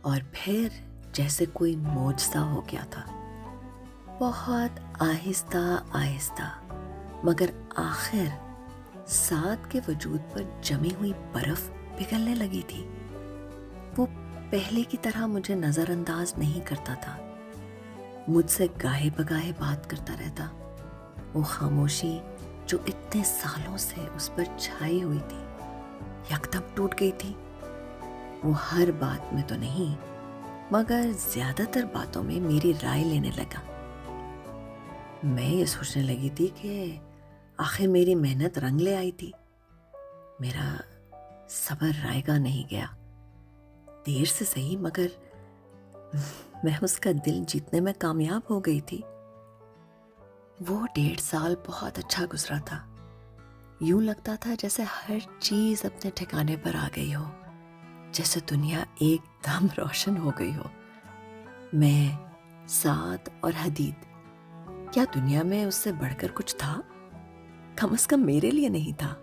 اور پھر جیسے کوئی معجزہ ہو گیا تھا. بہت آہستہ آہستہ مگر آخر سعد کے وجود پر جمی ہوئی برف پگھلنے لگی تھی. وہ پہلے کی طرح مجھے نظر انداز نہیں کرتا تھا. مجھ سے گاہے بگاہے بات کرتا رہتا. وہ خاموشی جو اتنے سالوں سے اس پر چھائی ہوئی تھی یکدم ٹوٹ گئی تھی. وہ ہر بات میں تو نہیں مگر زیادہ تر باتوں میں میری رائے لینے لگا. میں یہ سوچنے لگی تھی کہ آخر میری محنت رنگ لے آئی تھی. میرا صبر رائے گا نہیں گیا. دیر سے صحیح مگر میں اس کا دل جیتنے میں کامیاب ہو گئی تھی. وہ 1.5 سال بہت اچھا گزرا تھا. یوں لگتا تھا جیسے ہر چیز اپنے ٹھکانے پر آ گئی ہو، جیسے دنیا ایک دم روشن ہو گئی ہو. میں، سعد اور حدید، کیا دنیا میں اس سے بڑھ کر کچھ تھا؟ کم از کم میرے لیے نہیں تھا.